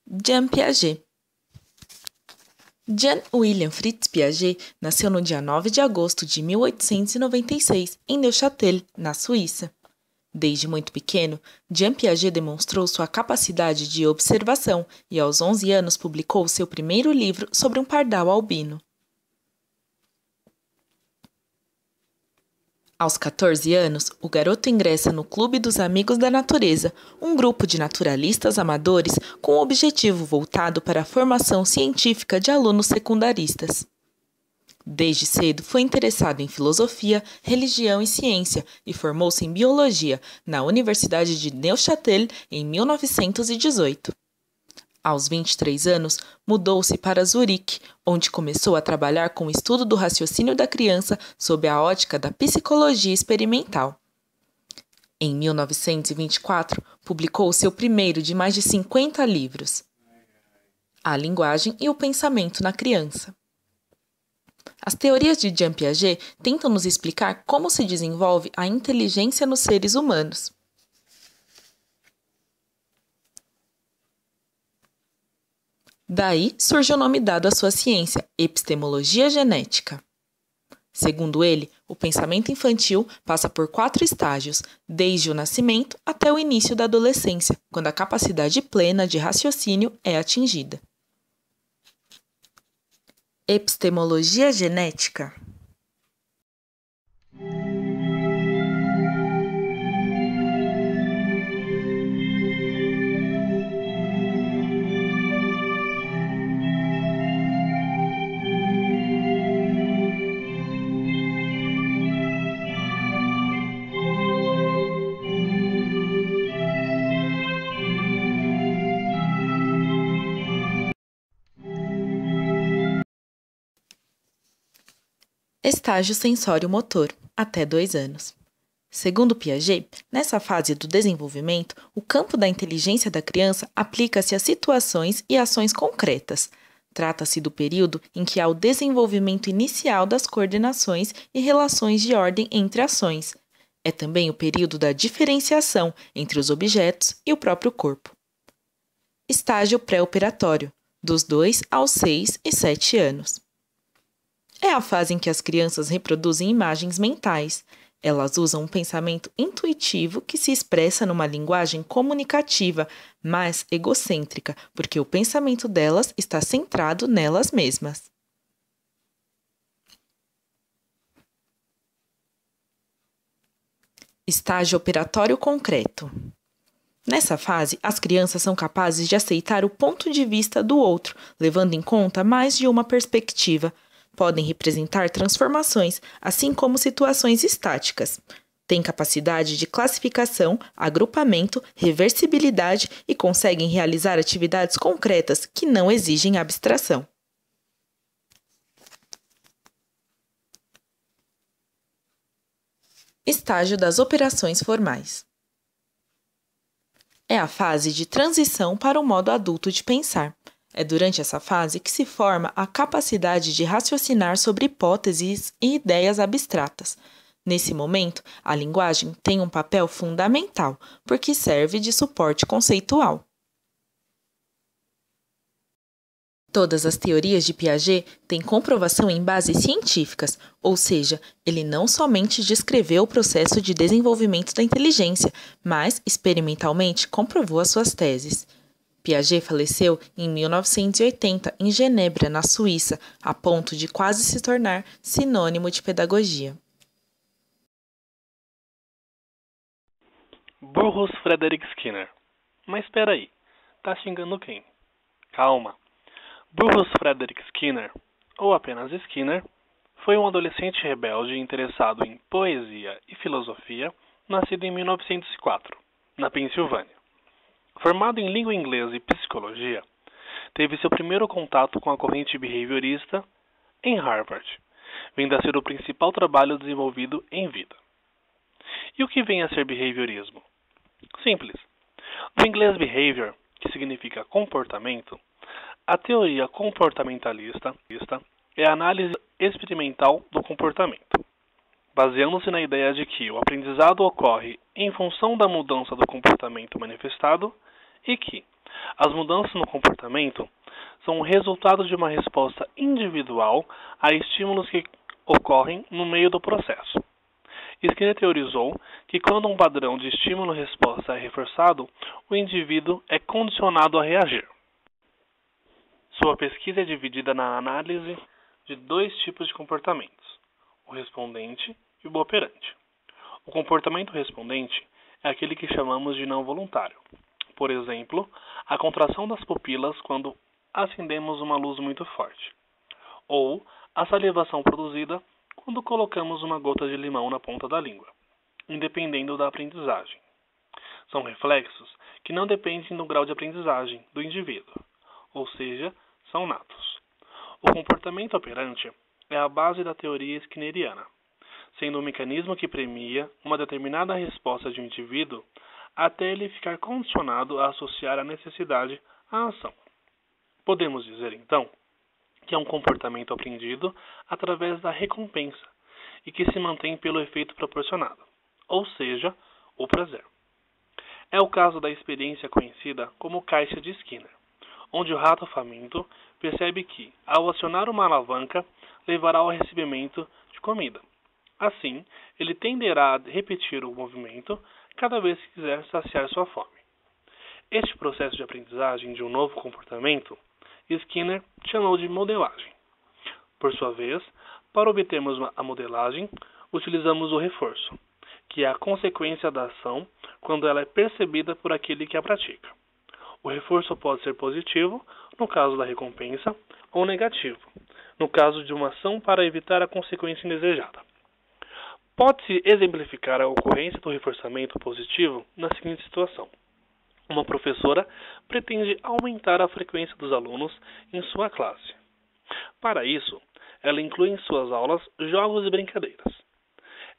Jean Piaget. Jean William Fritz Piaget nasceu no dia 9 de agosto de 1896 em Neuchâtel, na Suíça. Desde muito pequeno, Jean Piaget demonstrou sua capacidade de observação e aos 11 anos publicou seu primeiro livro sobre um pardal albino. Aos 14 anos, o garoto ingressa no Clube dos Amigos da Natureza, um grupo de naturalistas amadores com o objetivo voltado para a formação científica de alunos secundaristas. Desde cedo foi interessado em filosofia, religião e ciência e formou-se em biologia na Universidade de Neuchâtel em 1918. Aos 23 anos, mudou-se para Zurique, onde começou a trabalhar com o estudo do raciocínio da criança sob a ótica da psicologia experimental. Em 1924, publicou o seu primeiro de mais de 50 livros, A Linguagem e o Pensamento na Criança. As teorias de Jean Piaget tentam nos explicar como se desenvolve a inteligência nos seres humanos. Daí surge o nome dado à sua ciência, epistemologia genética. Segundo ele, o pensamento infantil passa por 4 estágios, desde o nascimento até o início da adolescência, quando a capacidade plena de raciocínio é atingida. Epistemologia genética. Estágio sensório-motor, até 2 anos. Segundo Piaget, nessa fase do desenvolvimento, o campo da inteligência da criança aplica-se a situações e ações concretas. Trata-se do período em que há o desenvolvimento inicial das coordenações e relações de ordem entre ações. É também o período da diferenciação entre os objetos e o próprio corpo. Estágio pré-operatório, dos 2 aos 6 e 7 anos. É a fase em que as crianças reproduzem imagens mentais. Elas usam um pensamento intuitivo que se expressa numa linguagem comunicativa, mas egocêntrica, porque o pensamento delas está centrado nelas mesmas. Estágio operatório concreto. Nessa fase, as crianças são capazes de aceitar o ponto de vista do outro, levando em conta mais de uma perspectiva. Podem representar transformações, assim como situações estáticas. Têm capacidade de classificação, agrupamento, reversibilidade e conseguem realizar atividades concretas que não exigem abstração. Estágio das operações formais. É a fase de transição para o modo adulto de pensar. É durante essa fase que se forma a capacidade de raciocinar sobre hipóteses e ideias abstratas. Nesse momento, a linguagem tem um papel fundamental, porque serve de suporte conceitual. Todas as teorias de Piaget têm comprovação em bases científicas, ou seja, ele não somente descreveu o processo de desenvolvimento da inteligência, mas experimentalmente comprovou as suas teses. Piaget faleceu em 1980 em Genebra, na Suíça, a ponto de quase se tornar sinônimo de pedagogia. Burrus Frederick Skinner. Mas espera aí, tá xingando quem? Calma. Burrus Frederick Skinner, ou apenas Skinner, foi um adolescente rebelde interessado em poesia e filosofia, nascido em 1904, na Pensilvânia. Formado em língua inglesa e psicologia, teve seu primeiro contato com a corrente behaviorista em Harvard, vindo a ser o principal trabalho desenvolvido em vida. E o que vem a ser behaviorismo? Simples. Do inglês behavior, que significa comportamento, a teoria comportamentalista é a análise experimental do comportamento, baseando-se na ideia de que o aprendizado ocorre em função da mudança do comportamento manifestado e que, As mudanças no comportamento são o resultado de uma resposta individual a estímulos que ocorrem no meio do processo. Skinner teorizou que quando um padrão de estímulo-resposta é reforçado, o indivíduo é condicionado a reagir. Sua pesquisa é dividida na análise de dois tipos de comportamentos, o respondente e o operante. O comportamento respondente é aquele que chamamos de não voluntário. Por exemplo, a contração das pupilas quando acendemos uma luz muito forte, ou a salivação produzida quando colocamos uma gota de limão na ponta da língua, independendo da aprendizagem. São reflexos que não dependem do grau de aprendizagem do indivíduo, ou seja, são natos. O comportamento operante é a base da teoria skinneriana, sendo um mecanismo que premia uma determinada resposta de um indivíduo até ele ficar condicionado a associar a necessidade à ação. Podemos dizer, então, que é um comportamento aprendido através da recompensa e que se mantém pelo efeito proporcionado, ou seja, o prazer. É o caso da experiência conhecida como caixa de Skinner, onde o rato faminto percebe que, ao acionar uma alavanca, levará ao recebimento de comida. Assim, ele tenderá a repetir o movimento cada vez que quiser saciar sua fome. Este processo de aprendizagem de um novo comportamento, Skinner chamou de modelagem. Por sua vez, para obtermos a modelagem, utilizamos o reforço, que é a consequência da ação quando ela é percebida por aquele que a pratica. O reforço pode ser positivo, no caso da recompensa, ou negativo, no caso de uma ação para evitar a consequência indesejada. Pode-se exemplificar a ocorrência do reforçamento positivo na seguinte situação. Uma professora pretende aumentar a frequência dos alunos em sua classe. Para isso, ela inclui em suas aulas jogos e brincadeiras.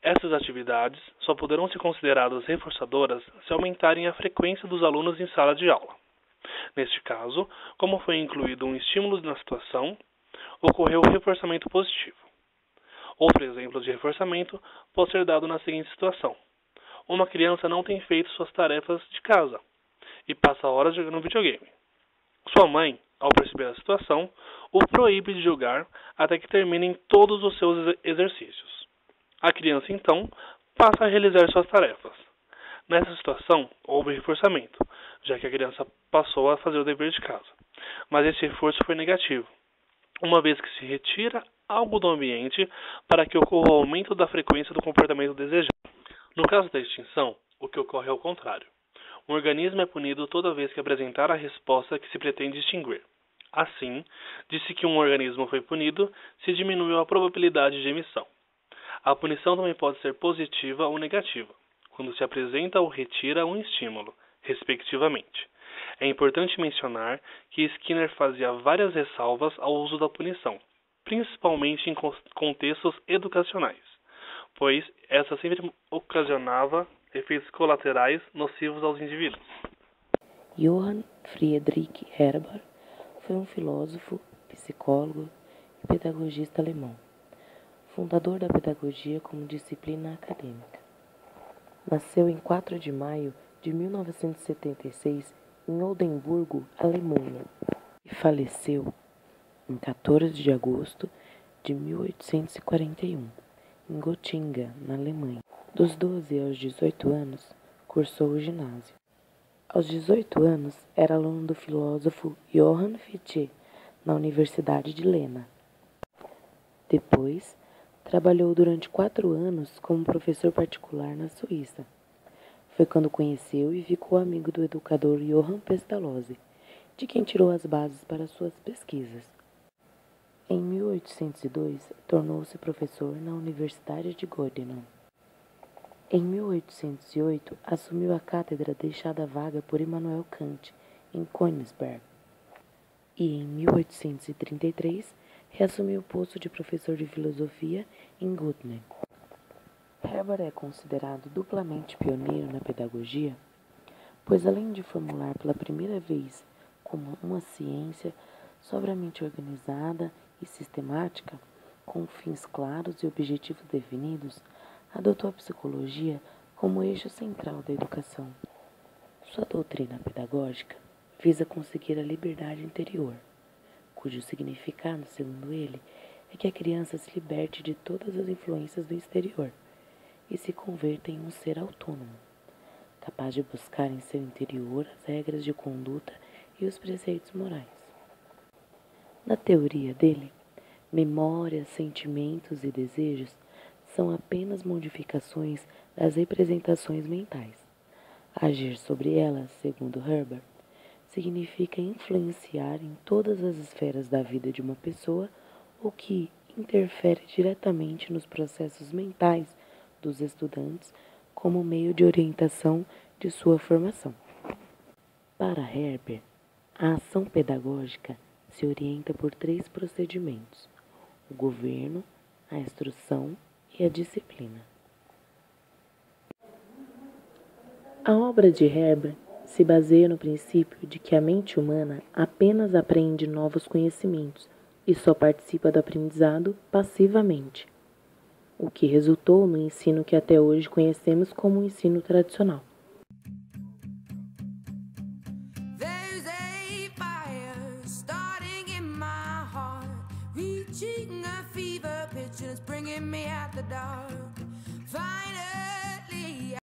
Essas atividades só poderão ser consideradas reforçadoras se aumentarem a frequência dos alunos em sala de aula. Neste caso, como foi incluído um estímulo na situação, ocorreu o reforçamento positivo. Outro exemplo de reforçamento pode ser dado na seguinte situação. Uma criança não tem feito suas tarefas de casa e passa horas jogando videogame. Sua mãe, ao perceber a situação, o proíbe de jogar até que terminem todos os seus exercícios. A criança, então, passa a realizar suas tarefas. Nessa situação, houve reforçamento, já que a criança passou a fazer o dever de casa. Mas esse reforço foi negativo, uma vez que se retira algo do ambiente para que ocorra o aumento da frequência do comportamento desejado. No caso da extinção, o que ocorre é o contrário. Um organismo é punido toda vez que apresentar a resposta que se pretende extinguir. Assim, disse que um organismo foi punido se diminuiu a probabilidade de emissão. A punição também pode ser positiva ou negativa, quando se apresenta ou retira um estímulo, respectivamente. É importante mencionar que Skinner fazia várias ressalvas ao uso da punição, principalmente em contextos educacionais, pois essa sempre ocasionava efeitos colaterais nocivos aos indivíduos. Johann Friedrich Herbar foi um filósofo, psicólogo e pedagogista alemão, fundador da pedagogia como disciplina acadêmica. Nasceu em 4 de maio de 1976 em Oldenburgo, Alemanha, e faleceu em 14 de agosto de 1841, em Gotinga, na Alemanha. Dos 12 aos 18 anos, cursou o ginásio. Aos 18 anos, era aluno do filósofo Johann Fichte, na Universidade de Lena. Depois, trabalhou durante 4 anos como professor particular na Suíça. Foi quando conheceu e ficou amigo do educador Johann Pestalozzi, de quem tirou as bases para suas pesquisas. Em 1802, tornou-se professor na Universidade de Göttingen. Em 1808, assumiu a cátedra deixada vaga por Immanuel Kant, em Königsberg. E em 1833, reassumiu o posto de professor de filosofia em Göttingen. Herbar é considerado duplamente pioneiro na pedagogia, pois além de formular pela primeira vez como uma ciência sobriamente organizada e sistemática, com fins claros e objetivos definidos, adotou a psicologia como eixo central da educação. Sua doutrina pedagógica visa conseguir a liberdade interior, cujo significado, segundo ele, é que a criança se liberte de todas as influências do exterior e se converta em um ser autônomo, capaz de buscar em seu interior as regras de conduta e os preceitos morais. Na teoria dele, memórias, sentimentos e desejos são apenas modificações das representações mentais. Agir sobre elas, segundo Herbert, significa influenciar em todas as esferas da vida de uma pessoa o que interfere diretamente nos processos mentais dos estudantes como meio de orientação de sua formação. Para Herbert, a ação pedagógica se orienta por 3 procedimentos: o governo, a instrução e a disciplina. A obra de Herbert se baseia no princípio de que a mente humana apenas aprende novos conhecimentos e só participa do aprendizado passivamente, o que resultou no ensino que até hoje conhecemos como o ensino tradicional. There's a fire starting in my heart, reaching a fever pitch and it's bringing me out the dark.